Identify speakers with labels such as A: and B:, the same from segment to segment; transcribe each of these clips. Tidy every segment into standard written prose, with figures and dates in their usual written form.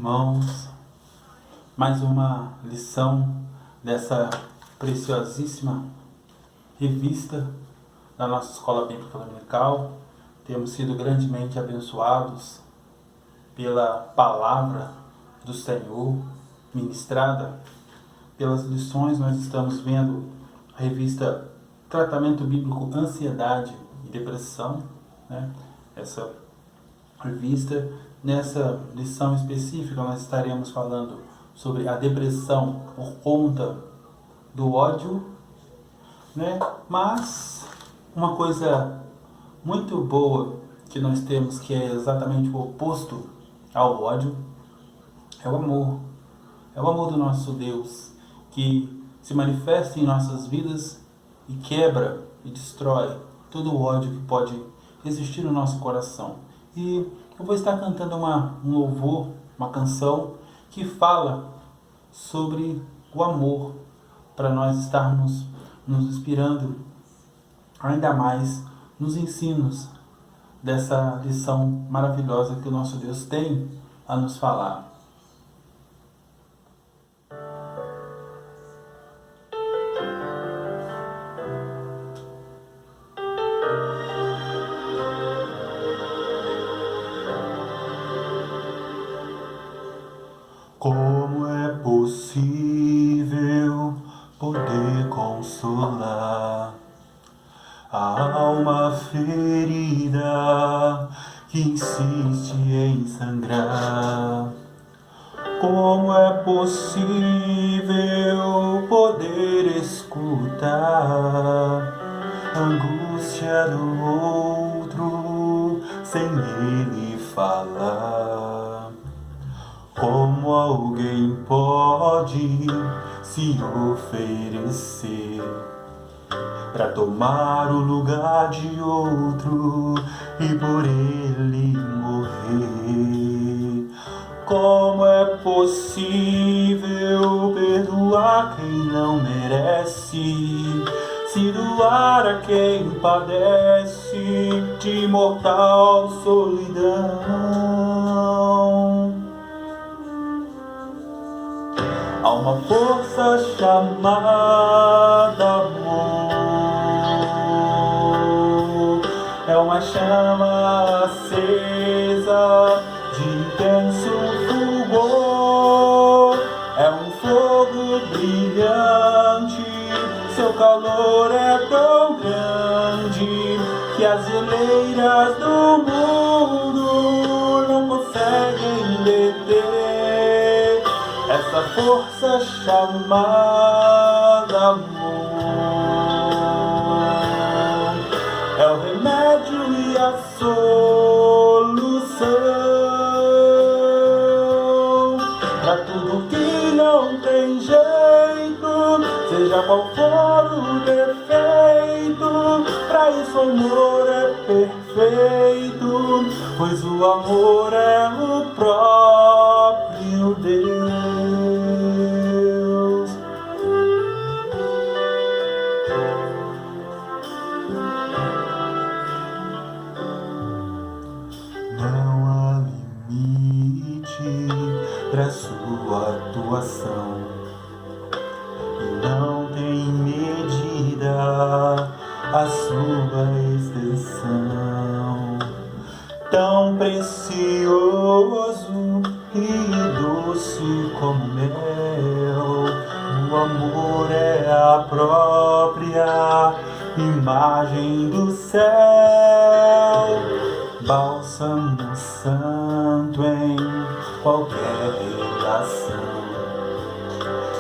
A: irmãos, mais uma lição dessa preciosíssima revista da nossa Escola Bíblica Dominical. Temos sido grandemente abençoados pela palavra do Senhor ministrada, pelas lições. Nós estamos vendo a revista Tratamento Bíblico Ansiedade e Depressão, essa revista. Nessa lição específica nós estaremos falando sobre a depressão por conta do ódio, Mas uma coisa muito boa que nós temos, que é exatamente o oposto ao ódio, é o amor. É o amor do nosso Deus, que se manifesta em nossas vidas e quebra e destrói todo o ódio que pode existir no nosso coração. E eu vou estar cantando um louvor, uma canção que fala sobre o amor, para nós estarmos nos inspirando ainda mais nos ensinos dessa lição maravilhosa que o nosso Deus tem a nos falar. Como é possível poder consolar a alma ferida que insiste em sangrar? Como é possível poder escutar a angústia do outro sem ele falar? Como alguém pode se oferecer para tomar o lugar de outro e por ele morrer? Como é possível perdoar quem não merece, se doar a quem padece de mortal solidão? Há uma força chamada amor, é uma chama acesa de intenso fulgor, é um fogo brilhante, seu calor é tão grande que as geleiras do mundo não conseguem deter. Essa força chamada amor é o remédio e a solução para tudo que não tem jeito, seja qual for o defeito. Para isso o amor é perfeito, pois o amor é o próprio Deus. Não há limite para sua atuação e não tem medida a sua extensão. Tão precioso e doce como mel, o amor é a própria imagem do céu, bálsamo santo em qualquer relação.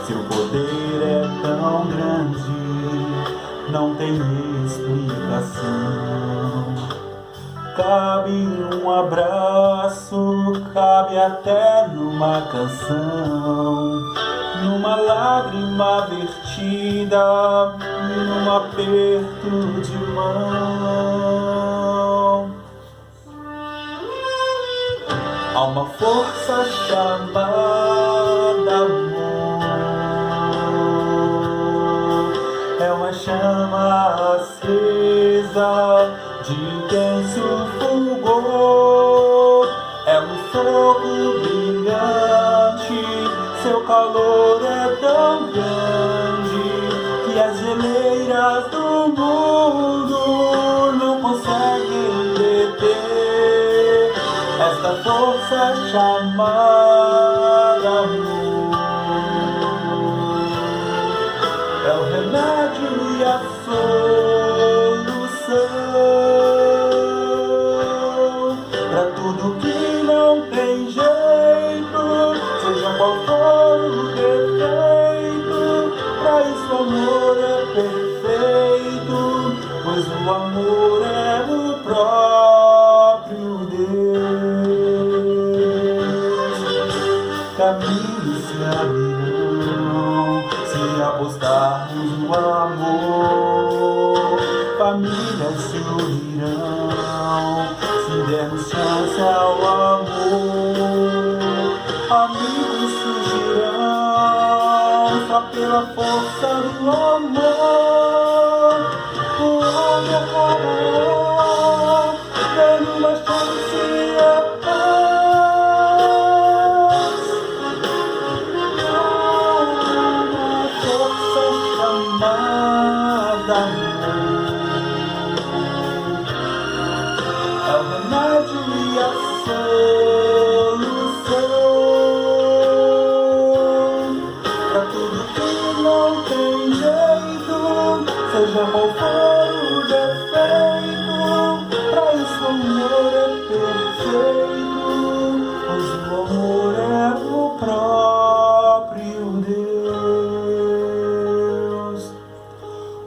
A: Seu poder é tão grande, não tem explicação. Cabe em um abraço, cabe até numa canção, numa lágrima vertida, num aperto de mão. Há uma força chamada amor, é uma chama acesa de intenso fulgor, é um fogo brilhante valor é tão grande que as geleiras do mundo não conseguem deter esta força chamada amor. É o remédio e a solução para tudo que não tem jeito, seja qual for o defeito. Pra isso o amor é perfeito, pois o amor é o próprio Deus. Caminhos se abrirão se apostarmos no amor, famílias se unirão se dermos chance ao amor, amigos surgirão só pela força do amor. O homem acabará dando uma chance à paz, uma força chamada amor. É o remédio e a solução pra tudo que não tem jeito, seja qual for o defeito. Pra isso o amor é perfeito, pois o amor é o próprio Deus.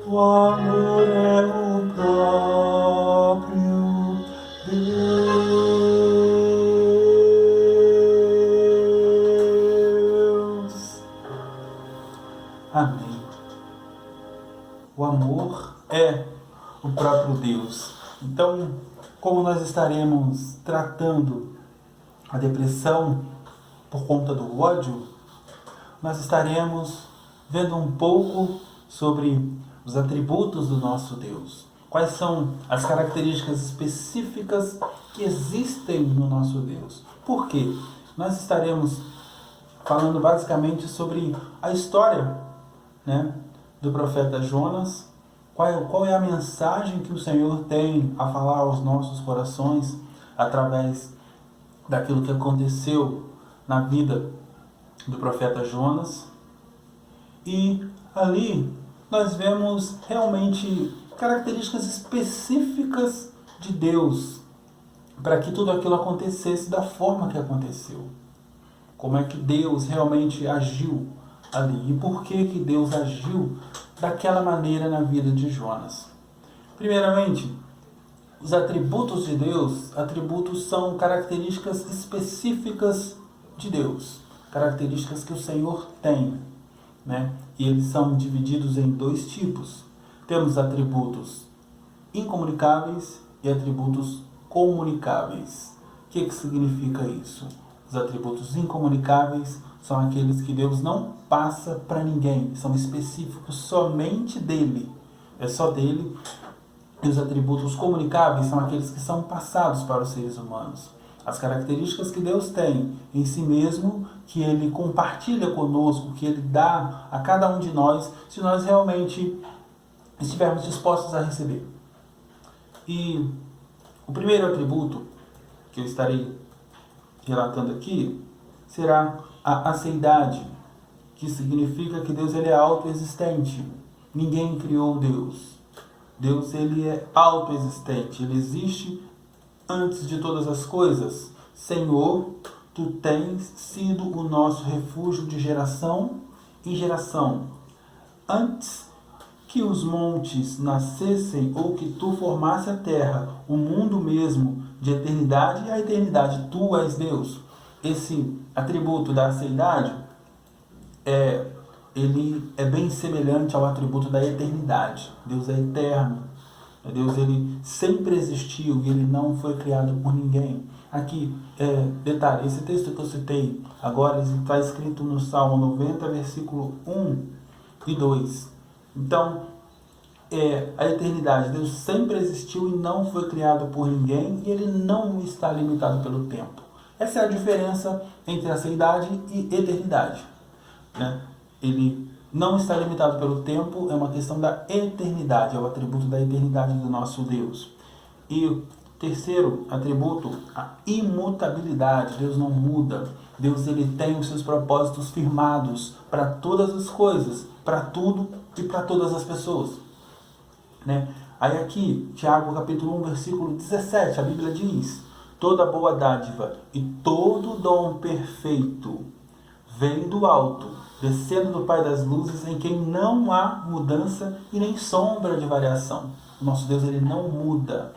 A: O amor é o próprio Deus. Amém. O amor é o próprio Deus. Então, como nós estaremos tratando a depressão por conta do ódio, nós estaremos vendo um pouco sobre os atributos do nosso Deus. Quais são as características específicas que existem no nosso Deus? Por quê? Nós estaremos falando basicamente sobre a história, né, do profeta Jonas. Qual é a mensagem que o Senhor tem a falar aos nossos corações através daquilo que aconteceu na vida do profeta Jonas. E ali nós vemos realmente características específicas de Deus para que tudo aquilo acontecesse da forma que aconteceu. Como é que Deus realmente agiu ali e por que Deus agiu daquela maneira na vida de Jonas. Primeiramente, os atributos de Deus, atributos são características específicas de Deus, características que o Senhor tem, né? E eles são divididos em dois tipos. Temos atributos incomunicáveis e atributos comunicáveis. O que significa isso? Os atributos incomunicáveis são aqueles que Deus não passa para ninguém, são específicos somente dele, é só dele. E os atributos comunicáveis são aqueles que são passados para os seres humanos. As características que Deus tem em si mesmo, que Ele compartilha conosco, que Ele dá a cada um de nós, se nós realmente estivermos dispostos a receber. E o primeiro atributo que eu estarei relatando aqui será a aceidade, que significa que Deus ele é autoexistente. Ninguém criou Deus. Deus ele é autoexistente, ele existe antes de todas as coisas. Senhor, tu tens sido o nosso refúgio de geração em geração. Antes que os montes nascessem ou que tu formasse a terra, o mundo mesmo, de eternidade a eternidade, tu és Deus. Esse atributo da aceidade ele é bem semelhante ao atributo da eternidade. Deus é eterno. Deus ele sempre existiu e ele não foi criado por ninguém. Aqui, detalhe, esse texto que eu citei agora está escrito no Salmo 90, versículo 1 e 2. Então, a eternidade, Deus sempre existiu e não foi criado por ninguém e ele não está limitado pelo tempo. Essa é a diferença entre aceidade e eternidade. né? Ele não está limitado pelo tempo, é uma questão da eternidade, é o atributo da eternidade do nosso Deus. E o terceiro atributo, a imutabilidade. Deus não muda. Deus ele tem os seus propósitos firmados para todas as coisas, para tudo e para todas as pessoas, né? Aí aqui, Tiago capítulo 1, versículo 17, a Bíblia diz: toda boa dádiva e todo dom perfeito vem do alto, descendo do Pai das luzes, em quem não há mudança e nem sombra de variação. O nosso Deus ele não muda.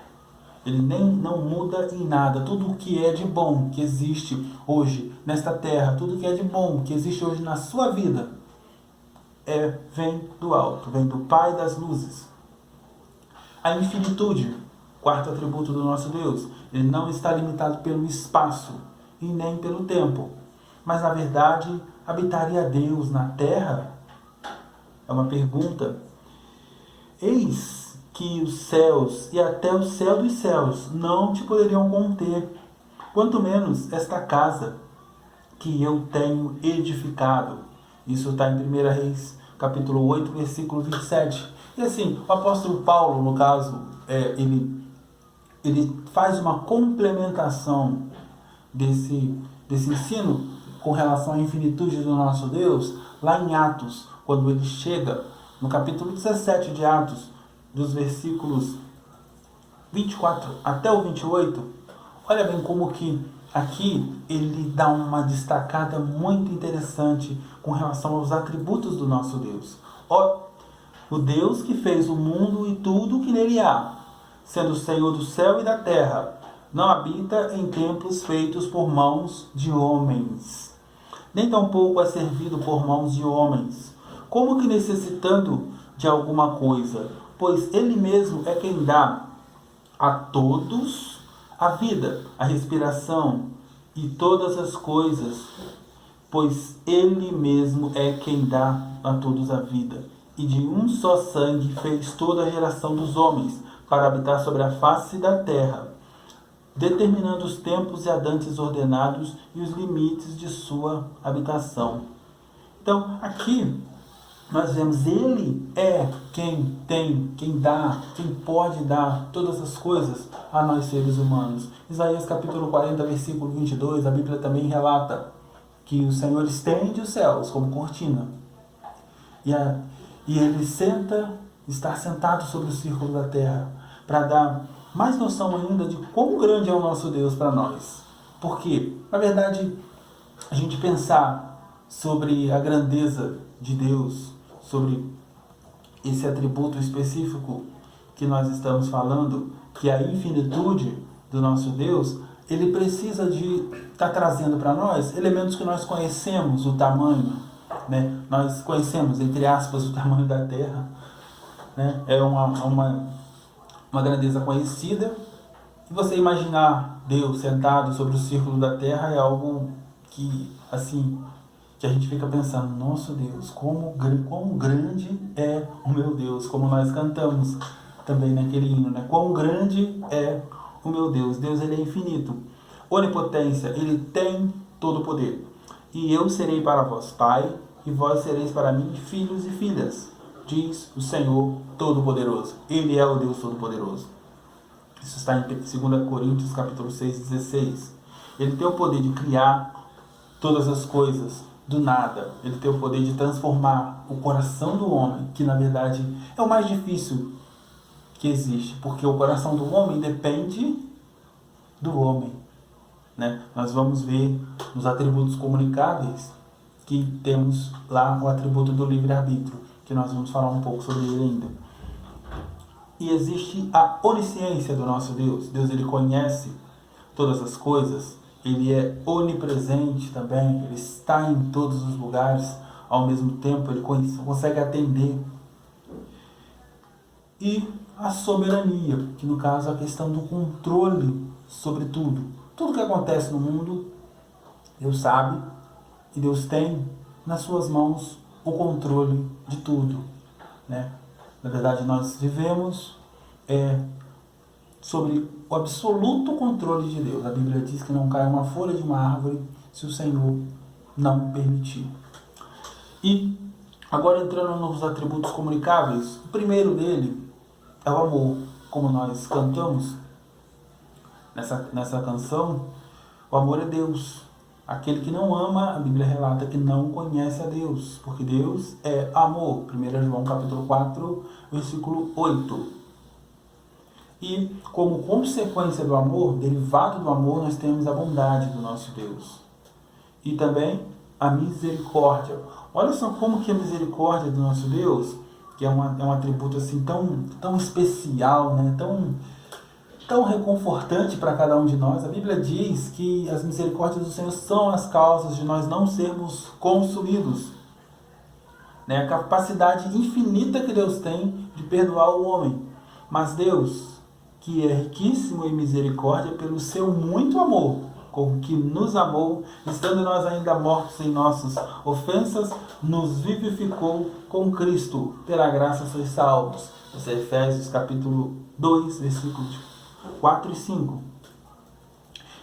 A: Ele não muda em nada. Tudo o que é de bom que existe hoje nesta terra, tudo que é de bom que existe hoje na sua vida, vem do alto, vem do Pai das luzes. A infinitude, quarto atributo do nosso Deus, ele não está limitado pelo espaço e nem pelo tempo. Mas na verdade, habitaria Deus na terra? É uma pergunta. Eis que os céus e até o céu dos céus não te poderiam conter, quanto menos esta casa que eu tenho edificado. Isso está em 1 Reis, capítulo 8, versículo 27. E assim, o apóstolo Paulo, no caso, ele faz uma complementação desse ensino com relação à infinitude do nosso Deus, lá em Atos, quando ele chega no capítulo 17 de Atos, dos versículos 24 até o 28, olha bem como que aqui ele dá uma destacada muito interessante com relação aos atributos do nosso Deus. O Deus que fez o mundo e tudo o que nele há, sendo o Senhor do céu e da terra, não habita em templos feitos por mãos de homens, nem tampouco é servido por mãos de homens, como que necessitando de alguma coisa, pois ele mesmo é quem dá a todos a vida, a respiração e todas as coisas, pois ele mesmo é quem dá a todos a vida. E de um só sangue fez toda a geração dos homens para habitar sobre a face da terra, determinando os tempos e adantes ordenados e os limites de sua habitação. Então, aqui nós vemos, ele é quem tem, quem dá, quem pode dar todas as coisas a nós seres humanos. Isaías capítulo 40, versículo 22, a Bíblia também relata que o Senhor estende os céus como cortina. E ele está sentado sobre o círculo da terra, para dar mais noção ainda de quão grande é o nosso Deus para nós. Porque, na verdade, a gente pensar sobre a grandeza de Deus, sobre esse atributo específico que nós estamos falando, que é a infinitude do nosso Deus, ele precisa de estar trazendo para nós elementos que nós conhecemos, o tamanho, né? Nós conhecemos, entre aspas, o tamanho da Terra, né? É uma grandeza conhecida. E você imaginar Deus sentado sobre o círculo da Terra é algo que, assim, que a gente fica pensando, nosso Deus, quão grande é o meu Deus, como nós cantamos também naquele hino, né? Quão grande é o meu Deus. Deus, ele é infinito. Onipotência, ele tem todo o poder. E eu serei para vós pai, e vós sereis para mim filhos e filhas, diz o Senhor Todo-Poderoso. Ele é o Deus Todo-Poderoso. Isso está em 2 Coríntios capítulo 6, 16. Ele tem o poder de criar todas as coisas do nada. Ele tem o poder de transformar o coração do homem, que na verdade é o mais difícil que existe, porque o coração do homem depende do homem, né? Nós vamos ver nos atributos comunicáveis que temos lá o atributo do livre-arbítrio, que nós vamos falar um pouco sobre ele ainda. E existe a onisciência do nosso Deus. Deus, ele conhece todas as coisas. Ele é onipresente também, ele está em todos os lugares, ao mesmo tempo ele consegue atender. E a soberania, que no caso é a questão do controle sobre tudo. Tudo que acontece no mundo, Deus sabe, e Deus tem nas suas mãos o controle de tudo, né? Na verdade, nós vivemos sobre o absoluto controle de Deus. A Bíblia diz que não cai uma folha de uma árvore se o Senhor não permitir. E agora entrando nos atributos comunicáveis, o primeiro dele é o amor, como nós cantamos nessa canção. O amor é Deus. Aquele que não ama, a Bíblia relata que não conhece a Deus, porque Deus é amor. 1 João capítulo 4, versículo 8. E como consequência do amor, derivado do amor, nós temos a bondade do nosso Deus. E também a misericórdia. Olha só como que a misericórdia do nosso Deus, que é um atributo assim tão especial, né? tão reconfortante para cada um de nós. A Bíblia diz que as misericórdias do Senhor são as causas de nós não sermos consumidos. Né? A capacidade infinita que Deus tem de perdoar o homem. Mas Deus, que é riquíssimo em misericórdia, pelo seu muito amor, com que nos amou, estando nós ainda mortos em nossas ofensas, nos vivificou com Cristo. Pela graça sois salvos. Esse é Efésios capítulo 2, versículos 4 e 5.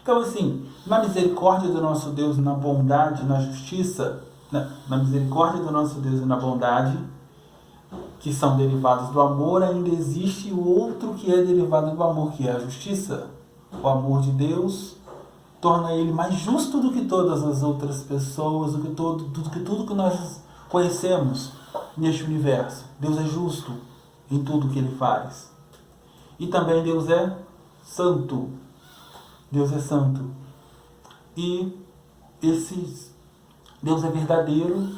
A: Então, assim, na misericórdia do nosso Deus, na bondade, na justiça, na misericórdia do nosso Deus e na bondade, que são derivados do amor, ainda existe o outro que é derivado do amor, que é a justiça. O amor de Deus torna ele mais justo do que todas as outras pessoas, do que tudo que nós conhecemos neste universo. Deus é justo em tudo que ele faz. E também Deus é santo. Deus é santo. E Deus é verdadeiro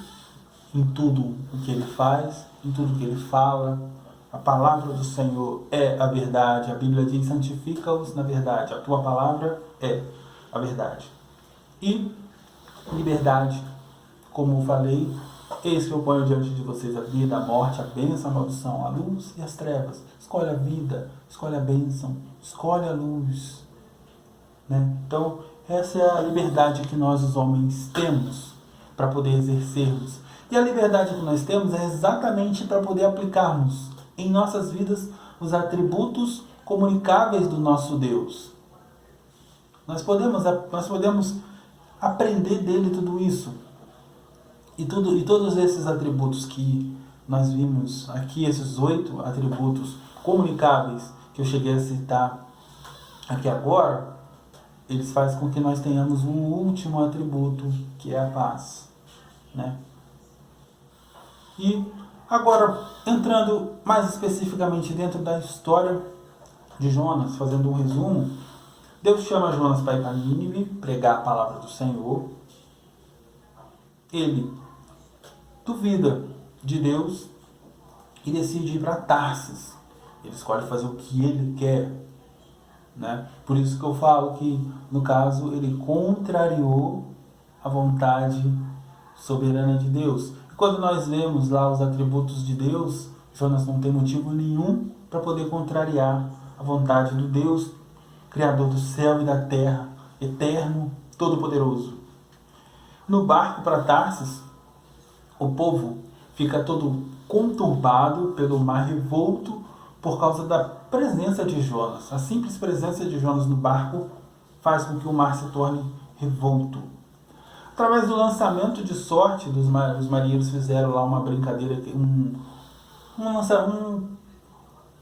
A: em tudo o que ele faz, em tudo o que ele fala. A palavra do Senhor é a verdade. A Bíblia diz: santifica-os na verdade. A tua palavra é a verdade. E liberdade, como eu falei, eis que eu ponho diante de vocês a vida, a morte, a bênção, a maldição, a luz e as trevas. Escolhe a vida, escolhe a bênção, escolhe a luz. Né? Então, essa é a liberdade que nós, os homens, temos para poder exercermos. E a liberdade que nós temos é exatamente para poder aplicarmos em nossas vidas os atributos comunicáveis do nosso Deus. Nós podemos aprender dele tudo isso. E todos esses atributos que nós vimos aqui, esses 8 atributos comunicáveis que eu cheguei a citar aqui agora, eles fazem com que nós tenhamos um último atributo, que é a paz. Né? E agora, entrando mais especificamente dentro da história de Jonas, fazendo um resumo, Deus chama Jonas para ir para Nínive, pregar a palavra do Senhor. Ele duvida de Deus e decide ir para Tarsis. Ele escolhe fazer o que ele quer. Né? Por isso que eu falo que, no caso, ele contrariou a vontade soberana de Deus. E quando nós vemos lá os atributos de Deus, Jonas não tem motivo nenhum para poder contrariar a vontade do Deus, Criador do céu e da terra, eterno, todo-poderoso. No barco para Tarsis, o povo fica todo conturbado pelo mar revolto por causa da presença de Jonas. A simples presença de Jonas no barco faz com que o mar se torne revolto. Através do lançamento de sorte, os marinheiros fizeram lá uma brincadeira,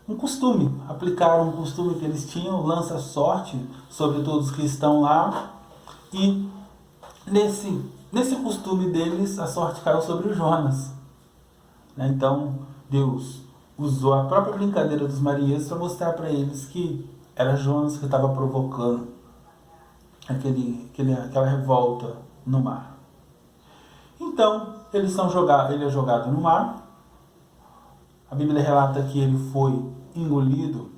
A: um costume, aplicaram um costume que eles tinham, lança sorte sobre todos que estão lá, e nesse costume deles, a sorte caiu sobre o Jonas. Então, Deus usou a própria brincadeira dos marinheiros para mostrar para eles que era Jonas que estava provocando aquela revolta no mar. Então, ele é jogado no mar. A Bíblia relata que ele foi engolido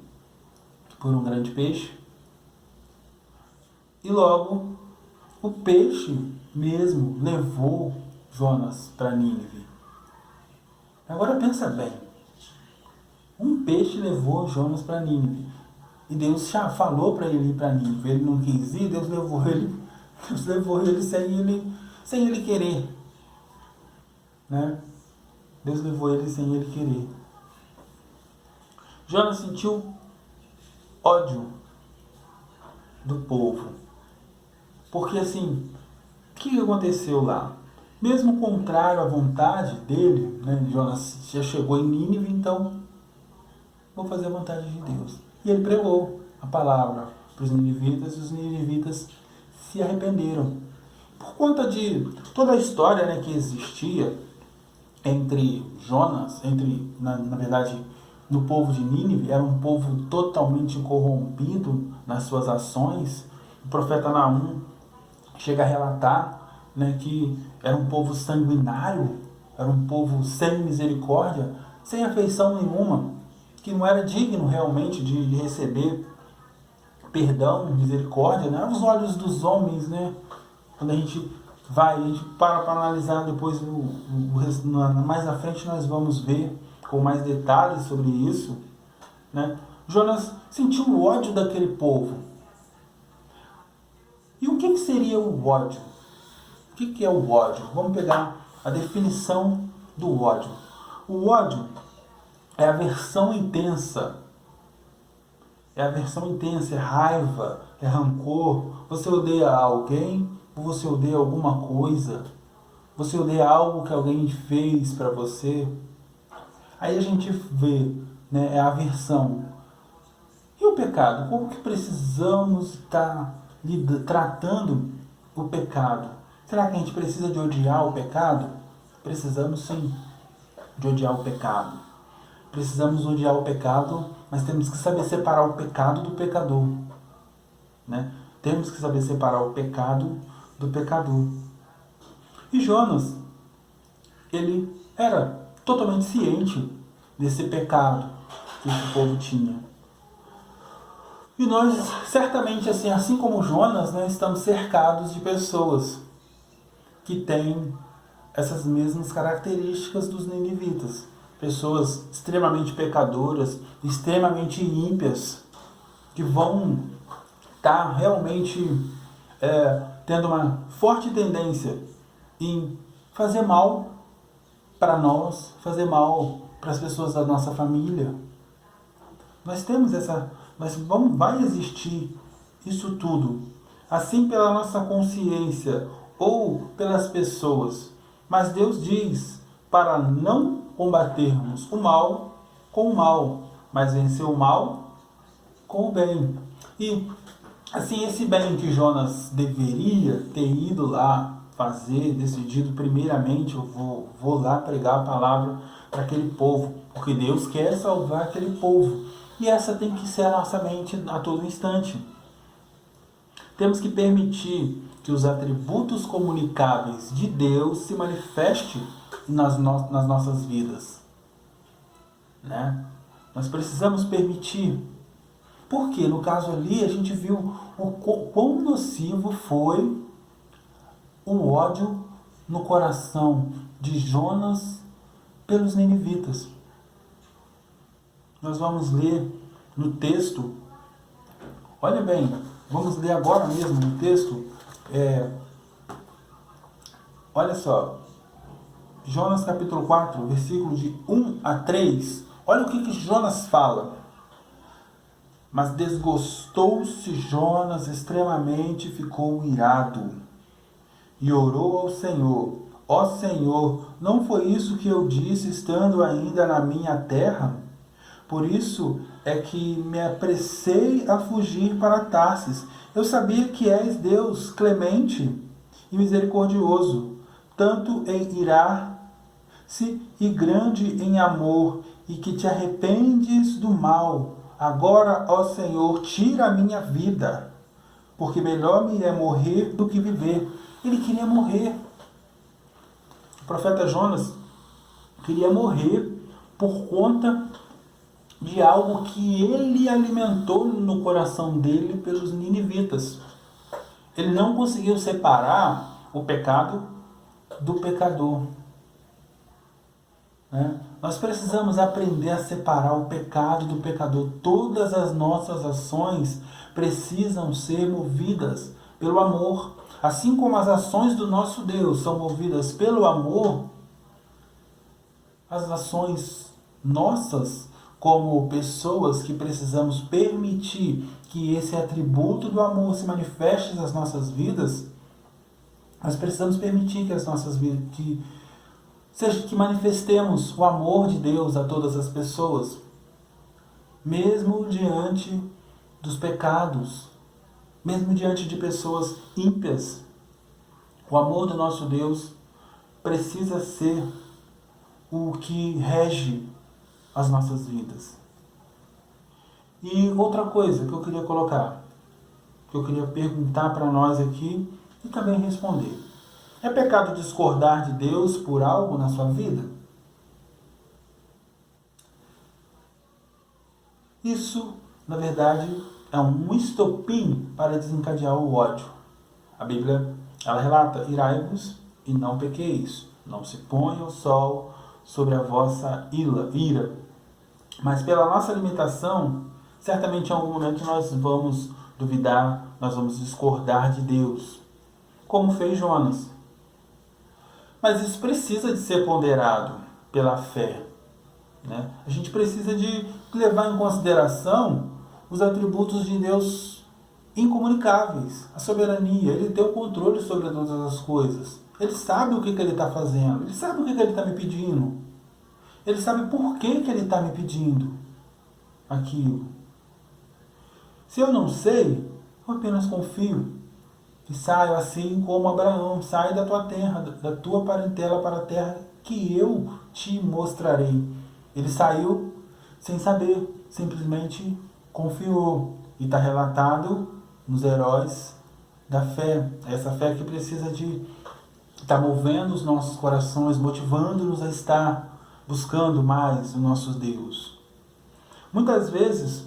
A: por um grande peixe. E logo, o peixe mesmo levou Jonas para Nínive. Agora pensa bem. Um peixe levou Jonas para Nínive. E Deus já falou para ele ir para Nínive. Ele não quis ir, Deus levou ele sem ele querer. Né? Deus levou ele sem ele querer. Jonas sentiu ódio do povo. Porque assim, o que aconteceu lá? mesmo contrário à vontade dele, né? Jonas já chegou em Nínive, então vou fazer a vontade de Deus. E ele pregou a palavra para os ninivitas, e os ninivitas se arrependeram. Por conta de toda a história, né, que existia entre Jonas, na verdade, no povo de Nínive, era um povo totalmente corrompido nas suas ações. O profeta Naum chega a relatar, né, que era um povo sanguinário, era um povo sem misericórdia, sem afeição nenhuma, que não era digno realmente de receber perdão, misericórdia, né, aos olhos dos homens, né? Quando a gente para analisar depois, mais na frente nós vamos ver com mais detalhes sobre isso, né? Jonas sentiu o ódio daquele povo. E o que seria o ódio? O que é o ódio? Vamos pegar a definição do ódio. O ódio é aversão intensa. É aversão intensa, é raiva, é rancor. Você odeia alguém, ou você odeia alguma coisa. Você odeia algo que alguém fez para você. Aí a gente vê, né, é a aversão. E o pecado? Como que precisamos estar tratando o pecado? Será que a gente precisa de odiar o pecado? Precisamos sim de odiar o pecado. Precisamos odiar o pecado, mas temos que saber separar o pecado do pecador, né? Temos que saber separar o pecado do pecador. E Jonas, ele era totalmente ciente desse pecado que esse povo tinha. E nós, certamente, assim como Jonas, né, estamos cercados de pessoas que têm essas mesmas características dos ninivitas. Pessoas extremamente pecadoras, extremamente ímpias, que vão estar realmente tendo uma forte tendência em fazer mal para nós, fazer mal para as pessoas da nossa família. Nós temos vai existir isso tudo, assim pela nossa consciência ou pelas pessoas. Mas Deus diz para não combatermos o mal com o mal, mas vencer o mal com o bem. E assim, esse bem que Jonas deveria ter ido lá fazer, decidido primeiramente, eu vou lá pregar a palavra para aquele povo, porque Deus quer salvar aquele povo. E essa tem que ser a nossa mente a todo instante. Temos que permitir que os atributos comunicáveis de Deus se manifestem nas nossas vidas, né? Nós precisamos permitir. Porque no caso ali a gente viu o quão nocivo foi o ódio no coração de Jonas pelos ninivitas. Nós vamos ler no texto, olha bem, vamos ler agora mesmo no texto, olha só, Jonas capítulo 4, versículo de 1 a 3, olha o que Jonas fala. Mas desgostou-se Jonas extremamente e ficou irado. E orou ao Senhor: ó Senhor, não foi isso que eu disse estando ainda na minha terra? Por isso é que me apressei a fugir para Tarsis. Eu sabia que és Deus clemente e misericordioso, tanto em irar-se e grande em amor, e que te arrependes do mal. Agora, ó Senhor, tira a minha vida, porque melhor me é morrer do que viver. Ele queria morrer. O profeta Jonas queria morrer por conta de algo que ele alimentou no coração dele pelos ninivitas. Ele não conseguiu separar o pecado do pecador, né? Nós precisamos aprender a separar o pecado do pecador. Todas as nossas ações precisam ser movidas pelo amor. Assim como as ações do nosso Deus são movidas pelo amor, as ações nossas, como pessoas que precisamos permitir que esse atributo do amor se manifeste nas nossas vidas, Nós precisamos permitir que as nossas vidas, que manifestemos o amor de Deus a todas as pessoas, mesmo diante dos pecados, mesmo diante de pessoas ímpias. O amor do nosso Deus precisa ser o que rege as nossas vidas. E outra coisa que eu queria colocar, que eu queria perguntar para nós aqui e também responder. É pecado discordar de Deus por algo na sua vida? Isso, na verdade, é um estopim para desencadear o ódio. A Bíblia, ela relata: irai-vos e não pequeis. Não se ponha o sol sobre a vossa ira. Mas pela nossa limitação, certamente em algum momento nós vamos duvidar, nós vamos discordar de Deus, como fez Jonas. Mas isso precisa de ser ponderado pela fé, né? A gente precisa de levar em consideração os atributos de Deus incomunicáveis, a soberania. Ele tem o controle sobre todas as coisas. Ele sabe o que ele está fazendo, ele sabe o que ele está me pedindo, ele sabe por que ele está me pedindo aquilo. Se eu não sei, eu apenas confio e saio assim como Abraão: sai da tua terra, da tua parentela para a terra que eu te mostrarei. Ele saiu sem saber, simplesmente confiou. E está relatado nos heróis da fé. Essa fé que precisa de estar movendo os nossos corações, motivando-nos a estar buscando mais o nosso Deus. Muitas vezes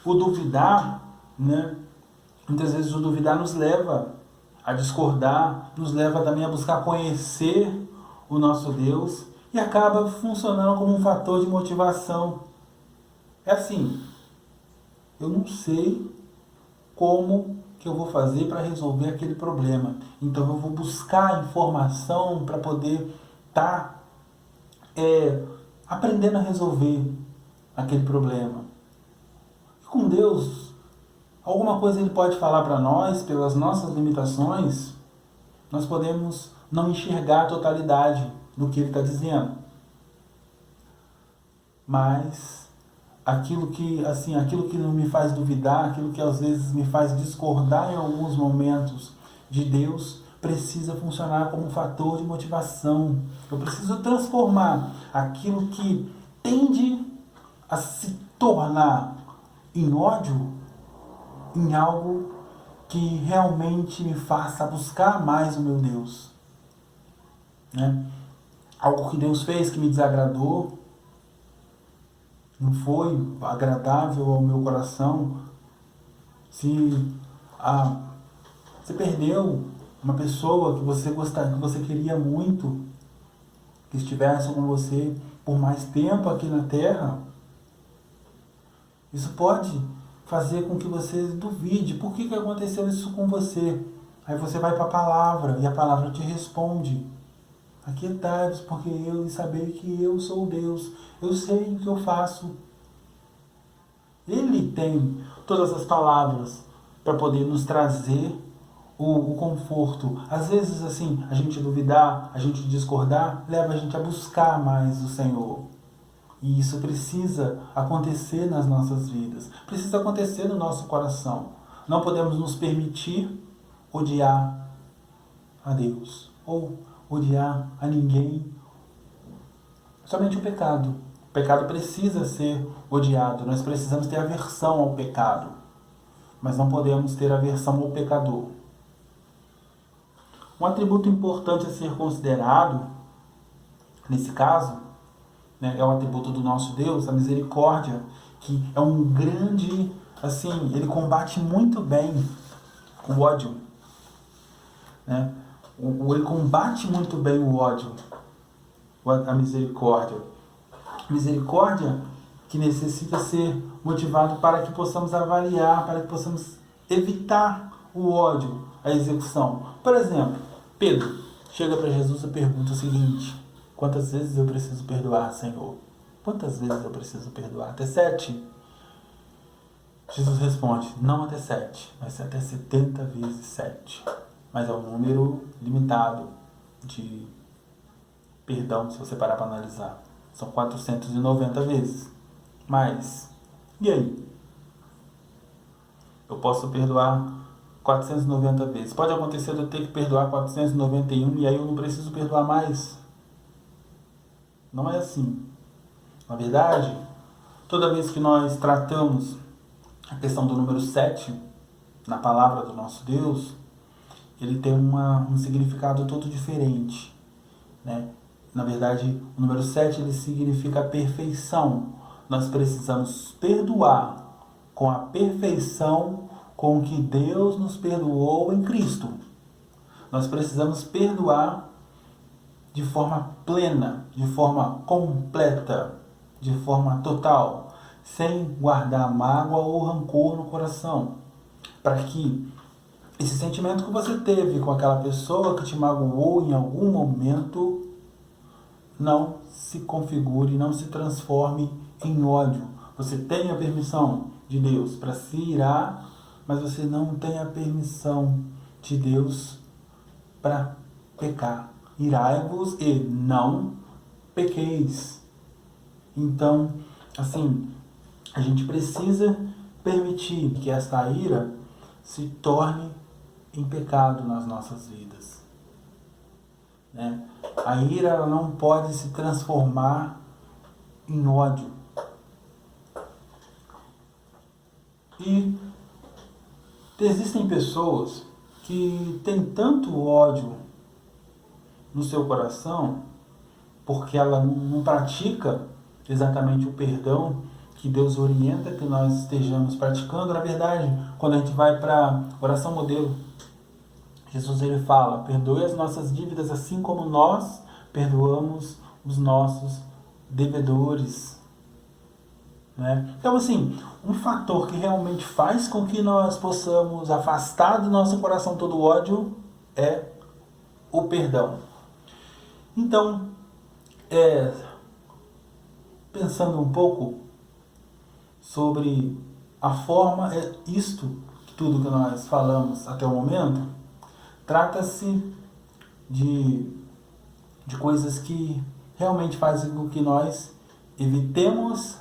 A: o duvidar, né? Muitas vezes o duvidar nos leva a discordar, nos leva também a buscar conhecer o nosso Deus e acaba funcionando como um fator de motivação. É assim: eu não sei como que eu vou fazer para resolver aquele problema, então eu vou buscar informação para poder estar aprendendo a resolver aquele problema. E com Deus, alguma coisa Ele pode falar para nós, pelas nossas limitações, nós podemos não enxergar a totalidade do que Ele está dizendo. Mas aquilo que não me faz duvidar, aquilo que às vezes me faz discordar em alguns momentos de Deus, precisa funcionar como um fator de motivação. Eu preciso transformar aquilo que tende a se tornar em ódio em algo que realmente me faça buscar mais o meu Deus, né? Algo que Deus fez que me desagradou, não foi agradável ao meu coração. Se você perdeu uma pessoa que você que você queria muito, que estivesse com você por mais tempo aqui na Terra, isso pode fazer com que você duvide. Por que aconteceu isso com você? Aí você vai para a palavra e a palavra te responde: aquietai-vos, porque eu saber que eu sou Deus, eu sei o que eu faço. Ele tem todas as palavras para poder nos trazer o conforto. Às vezes, assim, a gente duvidar, a gente discordar, leva a gente a buscar mais o Senhor. E isso precisa acontecer nas nossas vidas, precisa acontecer no nosso coração. Não podemos nos permitir odiar a Deus ou odiar a ninguém. Somente o pecado. O pecado precisa ser odiado. Nós precisamos ter aversão ao pecado, mas não podemos ter aversão ao pecador. Um atributo importante a ser considerado, nesse caso, né, é o atributo do nosso Deus, a misericórdia, que é um grande, assim, ele combate muito bem o ódio, né? Ele combate muito bem o ódio, a misericórdia. Misericórdia que necessita ser motivado para que possamos avaliar, para que possamos evitar o ódio, a execução. Por exemplo, Pedro chega para Jesus e pergunta o seguinte: quantas vezes eu preciso perdoar, Senhor? Quantas vezes eu preciso perdoar? Até 7? Jesus responde: não até 7, mas até 70 vezes 7. mas é um número limitado de perdão, se você parar para analisar. São 490 vezes. Mas, e aí? Eu posso perdoar 490 vezes. Pode acontecer de eu ter que perdoar 491 e aí eu não preciso perdoar mais. Não é assim. Na verdade, toda vez que nós tratamos a questão do número 7 na palavra do nosso Deus, ele tem um significado todo diferente, né? Na verdade, o número 7 ele significa perfeição. Nós precisamos perdoar com a perfeição com que Deus nos perdoou em Cristo. Nós precisamos perdoar de forma plena, de forma completa, de forma total, sem guardar mágoa ou rancor no coração, para que esse sentimento que você teve com aquela pessoa que te magoou em algum momento não se configure, não se transforme em ódio. Você tem a permissão de Deus para se irar, mas você não tem a permissão de Deus para pecar. Irai-vos e não pequeis. Então, assim, a gente precisa permitir que essa ira se torne em pecado nas nossas vidas, né? A ira ela não pode se transformar em ódio. E existem pessoas que têm tanto ódio no seu coração porque ela não pratica exatamente o perdão que Deus orienta que nós estejamos praticando. Na verdade, quando a gente vai para a oração modelo, Jesus ele fala: perdoe as nossas dívidas assim como nós perdoamos os nossos devedores. Né? Então, assim, um fator que realmente faz com que nós possamos afastar do nosso coração todo o ódio é o perdão. Então, pensando um pouco sobre a forma, isto, tudo que nós falamos até o momento, trata-se de coisas que realmente fazem com que nós evitemos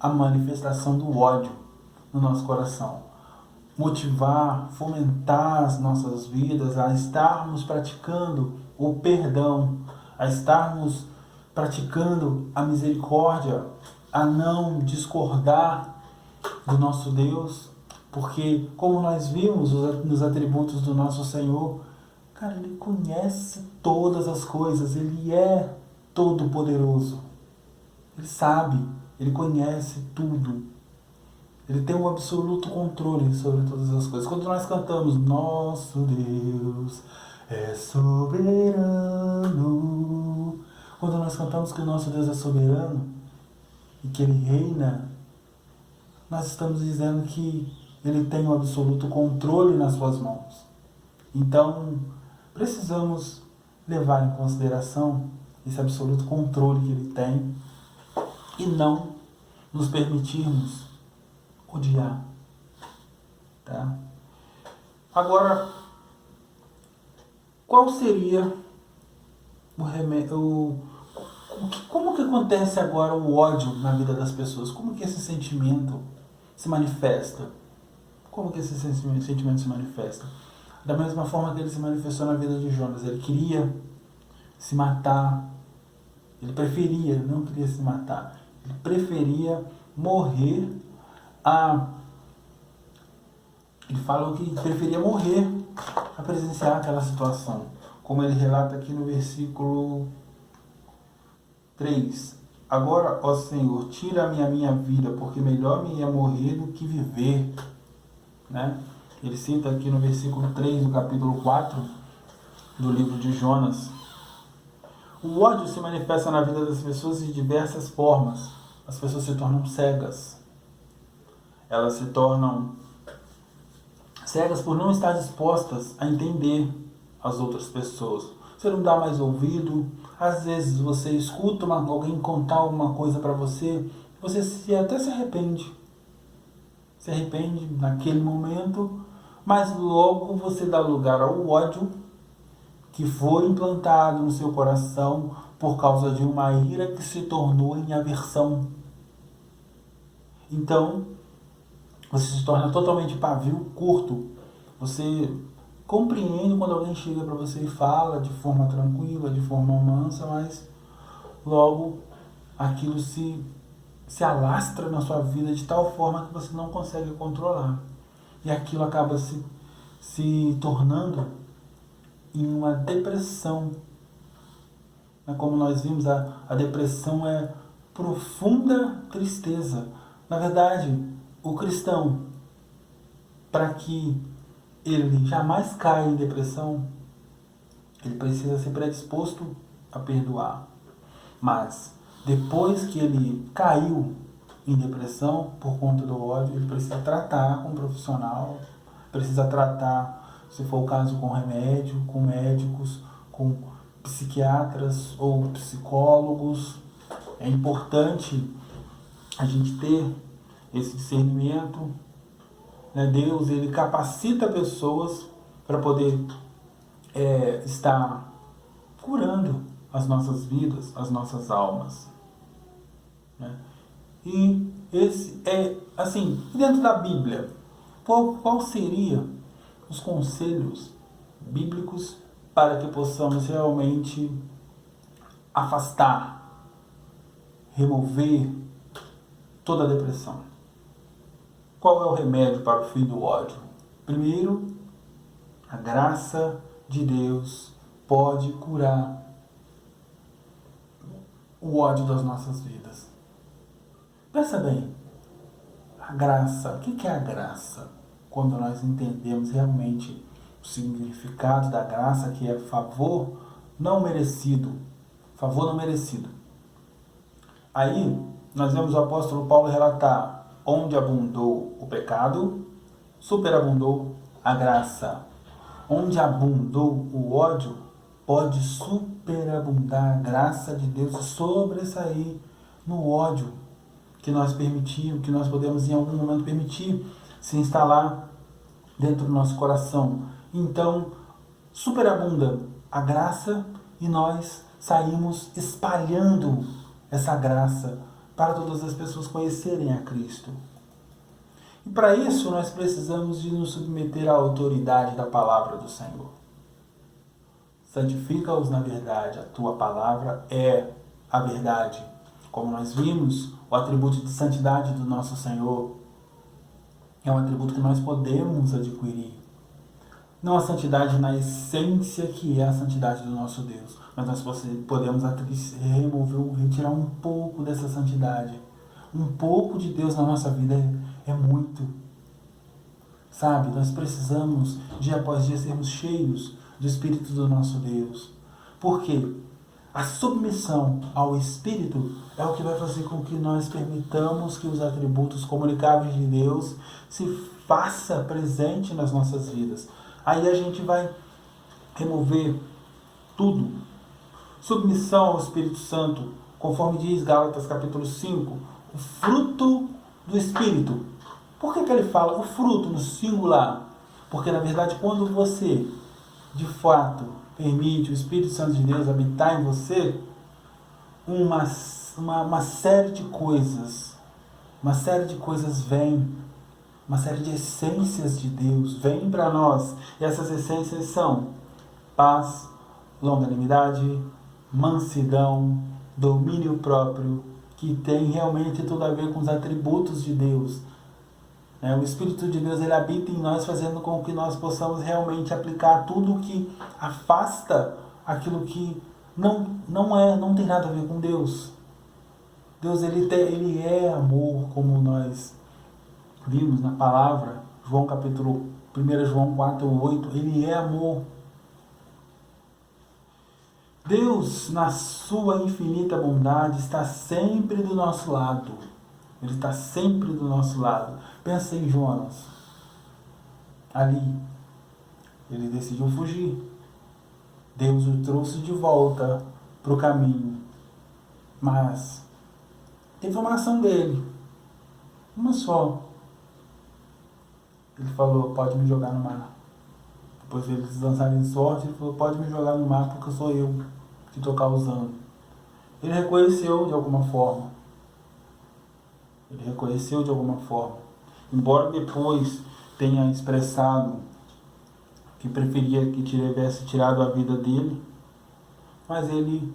A: a manifestação do ódio no nosso coração. Motivar, fomentar as nossas vidas a estarmos praticando o perdão, a estarmos praticando a misericórdia, a não discordar do nosso Deus, porque como nós vimos nos atributos do nosso Senhor, cara, Ele conhece todas as coisas, Ele é todo poderoso, Ele sabe, Ele conhece tudo, Ele tem um absoluto controle sobre todas as coisas. Quando nós cantamos, nosso Deus é soberano, quando nós cantamos que o nosso Deus é soberano e que Ele reina, nós estamos dizendo que Ele tem um absoluto controle nas suas mãos. Então, precisamos levar em consideração esse absoluto controle que Ele tem e não nos permitirmos odiar. Tá? Agora, qual seria o remédio? Como que acontece agora o ódio na vida das pessoas? Como que esse sentimento se manifesta? Como que esse sentimento se manifesta? Da mesma forma que ele se manifestou na vida de Jonas. Ele queria se matar. Ele preferia, não queria se matar. Ele preferia morrer Ele falou que preferia morrer a presenciar aquela situação. Como ele relata aqui no versículo 3. Agora, ó Senhor, tira-me a minha vida, porque melhor me é morrer do que viver. Né? Ele cita aqui no versículo 3 do capítulo 4 do livro de Jonas. O ódio se manifesta na vida das pessoas de diversas formas. As pessoas se tornam cegas. Elas se tornam cegas por não estar dispostas a entender as outras pessoas. Você não dá mais ouvido. Às vezes você escuta alguém contar uma coisa para você, você até se arrepende. Se arrepende naquele momento, mas logo você dá lugar ao ódio que foi implantado no seu coração por causa de uma ira que se tornou em aversão. Então, você se torna totalmente pavio curto. Você compreende quando alguém chega para você e fala de forma tranquila, de forma mansa, mas logo aquilo se alastra na sua vida de tal forma que você não consegue controlar. E aquilo acaba se tornando em uma depressão. Como nós vimos, a depressão é profunda tristeza. Na verdade, o cristão, para que ele jamais caia em depressão, ele precisa ser predisposto a perdoar. Mas depois que ele caiu em depressão por conta do ódio, ele precisa tratar com um profissional, precisa tratar, se for o caso, com remédio, com médicos, com psiquiatras ou psicólogos. É importante a gente ter esse discernimento. Deus, ele capacita pessoas para poder estar curando as nossas vidas, as nossas almas. E esse é, assim, dentro da Bíblia, qual seria os conselhos bíblicos para que possamos realmente afastar, remover toda a depressão? Qual é o remédio para o fim do ódio? Primeiro, a graça de Deus pode curar o ódio das nossas vidas. Pensa bem, a graça, o que é a graça? Quando nós entendemos realmente o significado da graça, que é favor não merecido. Favor não merecido. Aí, nós vemos o apóstolo Paulo relatar: onde abundou o pecado, superabundou a graça. Onde abundou o ódio, pode superabundar a graça de Deus e sobressair no ódio que nós permitimos, que nós podemos em algum momento permitir se instalar dentro do nosso coração. Então, superabunda a graça e nós saímos espalhando essa graça para todas as pessoas conhecerem a Cristo. E para isso nós precisamos de nos submeter à autoridade da palavra do Senhor. Santifica-os na verdade, a tua palavra é a verdade. Como nós vimos, o atributo de santidade do nosso Senhor é um atributo que nós podemos adquirir. Não a santidade na essência que é a santidade do nosso Deus, mas nós podemos retirar um pouco dessa santidade. Um pouco de Deus na nossa vida é muito. Sabe, nós precisamos, dia após dia, sermos cheios do Espírito do nosso Deus. Por quê? A submissão ao Espírito é o que vai fazer com que nós permitamos que os atributos comunicáveis de Deus se faça presente nas nossas vidas. Aí a gente vai remover tudo. Submissão ao Espírito Santo, conforme diz Gálatas capítulo 5, o fruto do Espírito. Por que ele fala o fruto no singular? Porque na verdade quando você, de fato, permite o Espírito Santo de Deus habitar em você, uma série de coisas vem, uma série de essências de Deus vem para nós. E essas essências são paz, longanimidade, mansidão, domínio próprio, que tem realmente tudo a ver com os atributos de Deus. O Espírito de Deus, ele habita em nós, fazendo com que nós possamos realmente aplicar tudo que afasta aquilo que não tem nada a ver com Deus. Deus, ele é amor, como nós vimos na palavra, João capítulo 1 João 4:8, ele é amor. Deus, na sua infinita bondade, está sempre do nosso lado. Ele está sempre do nosso lado. Pensa em Jonas. Ali, ele decidiu fugir. Deus o trouxe de volta para o caminho. Mas teve uma ação dele. Uma só. Ele falou, pode me jogar no mar. Depois eles lançarem sorte, ele falou, pode me jogar no mar porque sou eu que estou causando. Ele reconheceu de alguma forma. Ele reconheceu de alguma forma. Embora depois tenha expressado que preferia que tivesse tirado a vida dele, mas ele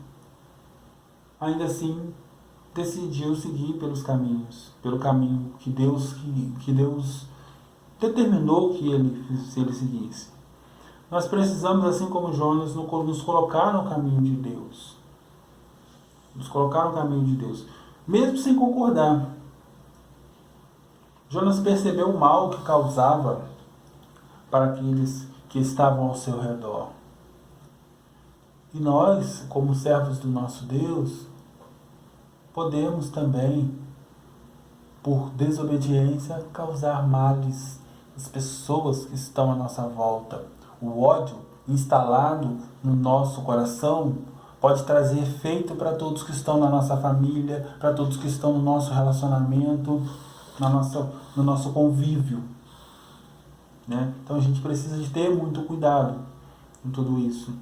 A: ainda assim decidiu seguir pelos caminhos, pelo caminho que Deus determinou que ele seguisse. Nós precisamos, assim como Jonas, nos colocar no caminho de Deus. Nos colocar no caminho de Deus. Mesmo sem concordar. Jonas percebeu o mal que causava para aqueles que estavam ao seu redor. E nós, como servos do nosso Deus, podemos também, por desobediência, causar males às pessoas que estão à nossa volta. O ódio instalado no nosso coração pode trazer efeito para todos que estão na nossa família, para todos que estão no nosso relacionamento, no nosso convívio. Né? Então a gente precisa de ter muito cuidado com tudo isso.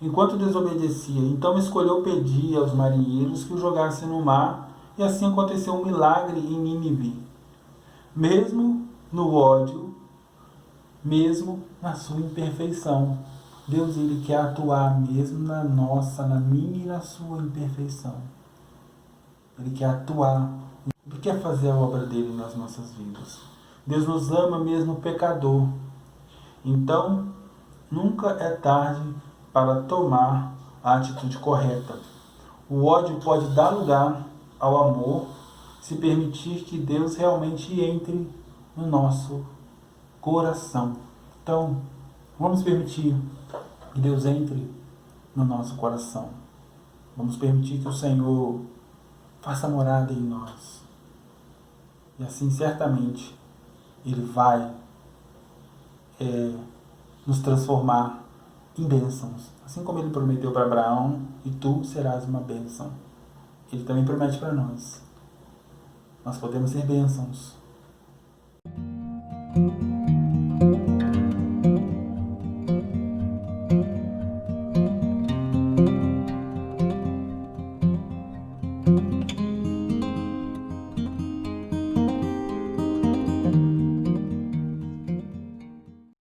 A: Enquanto desobedecia, então escolheu pedir aos marinheiros que o jogassem no mar, e assim aconteceu um milagre em Nínive. Mesmo no ódio, mesmo na sua imperfeição, Deus ele quer atuar mesmo na minha e na sua imperfeição. Ele quer atuar, ele quer fazer a obra dele nas nossas vidas. Deus nos ama mesmo pecador. Então, nunca é tarde para tomar a atitude correta. O ódio pode dar lugar ao amor se permitir que Deus realmente entre no nosso coração. Então, vamos permitir que Deus entre no nosso coração. Vamos permitir que o Senhor faça morada em nós. E assim, certamente, Ele vai nos transformar em bênçãos. Assim como Ele prometeu para Abraão, e tu serás uma bênção. Ele também promete para nós. Nós podemos ser bênçãos.